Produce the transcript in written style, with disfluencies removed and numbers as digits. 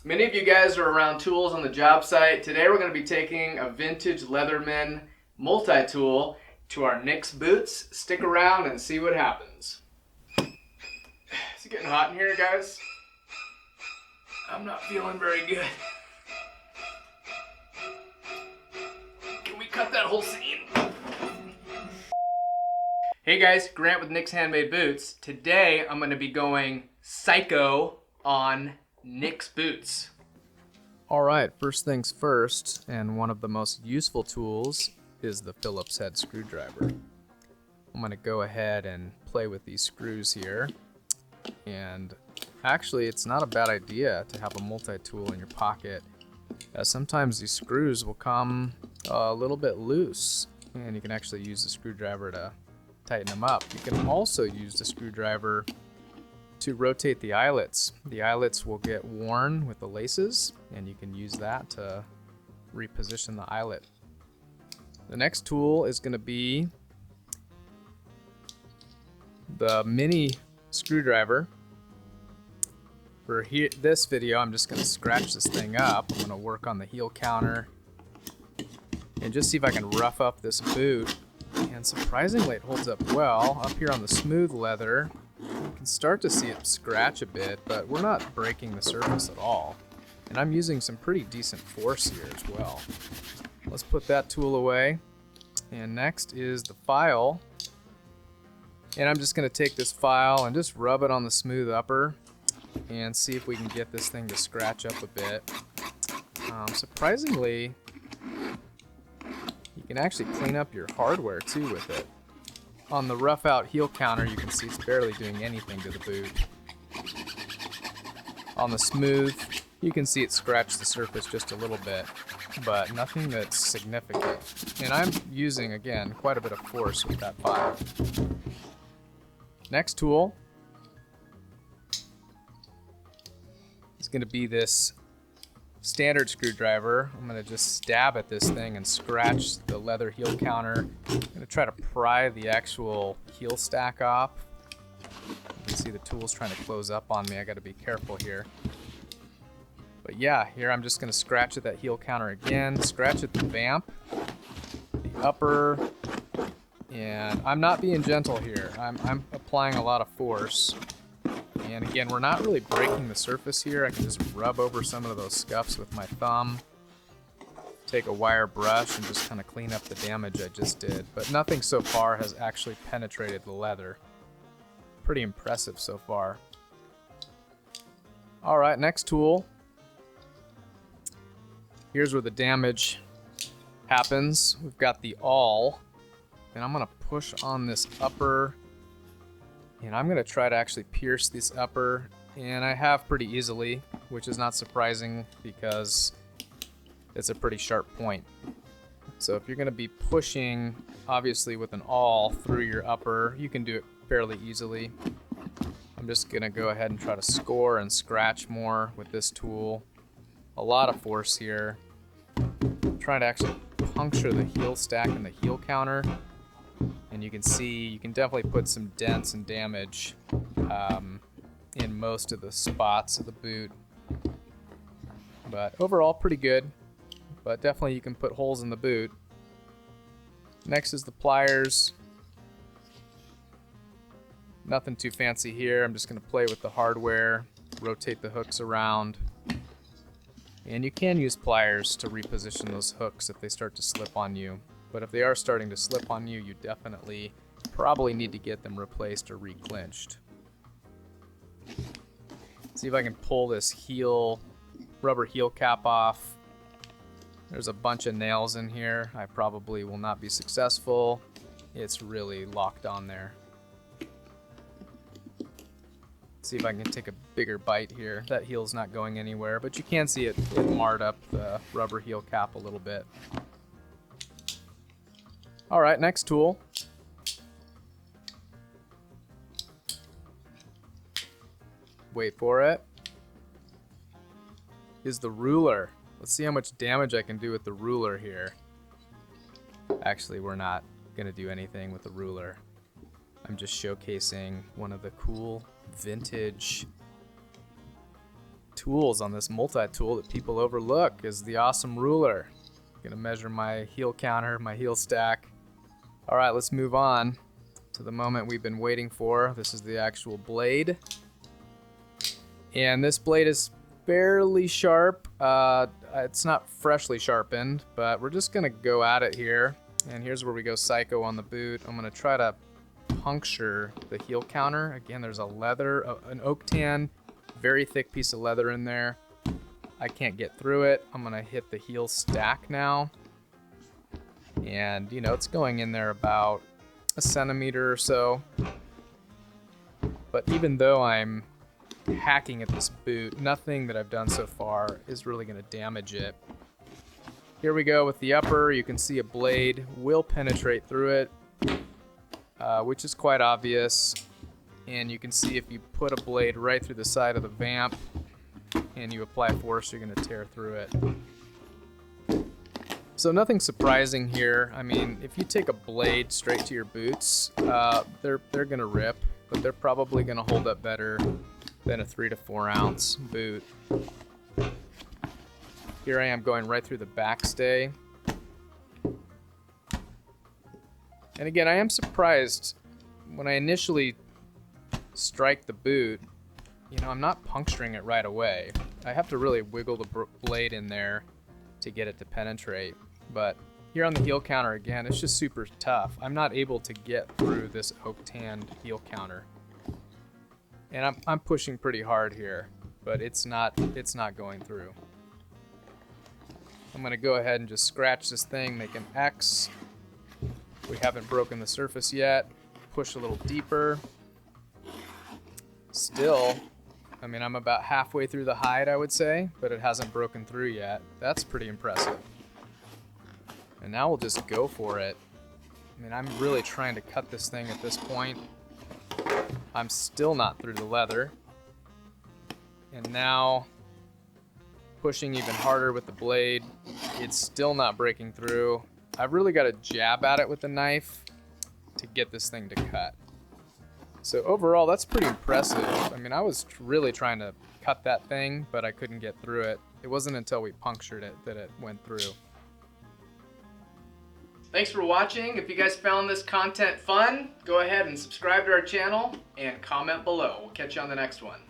Many of you guys are around tools on the job site. Today we're going to be taking a vintage leatherman multi-tool to our Nix boots. Stick around and see what happens. Is it getting hot in here, guys? I'm not feeling very good. Can we cut that whole scene? Hey guys, Grant with Nix Handmade Boots. Today I'm going to be going psycho on Nix boots. All right, first things first, and one of the most useful tools is the Phillips head screwdriver. I'm going to go ahead and play with these screws here. And actually, it's not a bad idea to have a multi-tool in your pocket, as sometimes these screws will come a little bit loose, and you can actually use the screwdriver to tighten them up. You can also use the screwdriver to rotate the eyelets. The eyelets will get worn with the laces, and you can use that to reposition the eyelet. The next tool is going to be the mini screwdriver. For this video, I'm just going to scratch this thing up. I'm going to work on the heel counter and just see if I can rough up this boot. And surprisingly, it holds up well. Up here on the smooth leather, you can start to see it scratch a bit, but we're not breaking the surface at all. And I'm using some pretty decent force here as well. Let's put that tool away. And next is the file. And I'm just going to take this file and just rub it on the smooth upper and see if we can get this thing to scratch up a bit. Surprisingly, you can actually clean up your hardware too with it. On the rough out heel counter, you can see it's barely doing anything to the boot. On the smooth, you can see it scratched the surface just a little bit, but nothing that's significant. And I'm using, again, quite a bit of force with that file. Next tool is going to be this standard screwdriver. I'm going to just stab at this thing and scratch the leather heel counter. I'm going to try to pry the actual heel stack off. You can see the tool's trying to close up on me. I got to be careful here. But yeah, here I'm just going to scratch at that heel counter again, scratch at the vamp, the upper, and I'm not being gentle here. I'm applying a lot of force. And again, we're not really breaking the surface here. I can just rub over some of those scuffs with my thumb, take a wire brush and just kind of clean up the damage I just did. But nothing so far has actually penetrated the leather. Pretty impressive so far. All right, next tool. Here's where the damage happens. We've got the awl, and I'm gonna push on this upper. And I'm going to try to actually pierce this upper, and I have pretty easily, which is not surprising because it's a pretty sharp point. So if you're going to be pushing, obviously with an awl through your upper, you can do it fairly easily. I'm just going to go ahead and try to score and scratch more with this tool. A lot of force here. Trying to actually puncture the heel stack and the heel counter. And you can see, you can definitely put some dents and damage in most of the spots of the boot. But overall, pretty good. But definitely you can put holes in the boot. Next is the pliers. Nothing too fancy here. I'm just going to play with the hardware, rotate the hooks around. And you can use pliers to reposition those hooks if they start to slip on you. But if they are starting to slip on you, you definitely probably need to get them replaced or re-clinched. See if I can pull this rubber heel cap off. There's a bunch of nails in here. I probably will not be successful. It's really locked on there. See if I can take a bigger bite here. That heel's not going anywhere, but you can see it marred up the rubber heel cap a little bit. All right, next tool. Wait for it. Is the ruler. Let's see how much damage I can do with the ruler here. Actually, we're not gonna do anything with the ruler. I'm just showcasing one of the cool vintage tools on this multi-tool that people overlook is the awesome ruler. I'm gonna measure my heel counter, my heel stack. All right, let's move on to the moment we've been waiting for. This is the actual blade. And this blade is fairly sharp. It's not freshly sharpened, but we're just gonna go at it here. And here's where we go psycho on the boot. I'm gonna try to puncture the heel counter. Again, there's an oak tan, very thick piece of leather in there. I can't get through it. I'm gonna hit the heel stack now. And you know, it's going in there about a centimeter or so. But even though I'm hacking at this boot, nothing that I've done so far is really gonna damage it. Here we go with the upper. You can see a blade will penetrate through it, which is quite obvious. And you can see if you put a blade right through the side of the vamp and you apply force, you're going to tear through it. So nothing surprising here. I mean, if you take a blade straight to your boots, they're going to rip, but they're probably going to hold up better than a 3 to 4 ounce boot. Here I am going right through the backstay. And again, I am surprised when I initially strike the boot, you know, I'm not puncturing it right away. I have to really wiggle the blade in there to get it to penetrate. But here on the heel counter again, it's just super tough. I'm not able to get through this oak tanned heel counter. And I'm pushing pretty hard here, but it's not going through. I'm gonna go ahead and just scratch this thing, make an X. We haven't broken the surface yet. Push a little deeper. Still, I mean, I'm about halfway through the hide, I would say, but it hasn't broken through yet. That's pretty impressive. And now we'll just go for it. I mean, I'm really trying to cut this thing at this point. I'm still not through the leather. And now, pushing even harder with the blade, it's still not breaking through. I've really got to jab at it with the knife to get this thing to cut. So overall, that's pretty impressive. I mean, I was really trying to cut that thing, but I couldn't get through it. It wasn't until we punctured it that it went through. Thanks for watching. If you guys found this content fun, go ahead and subscribe to our channel and comment below. We'll catch you on the next one.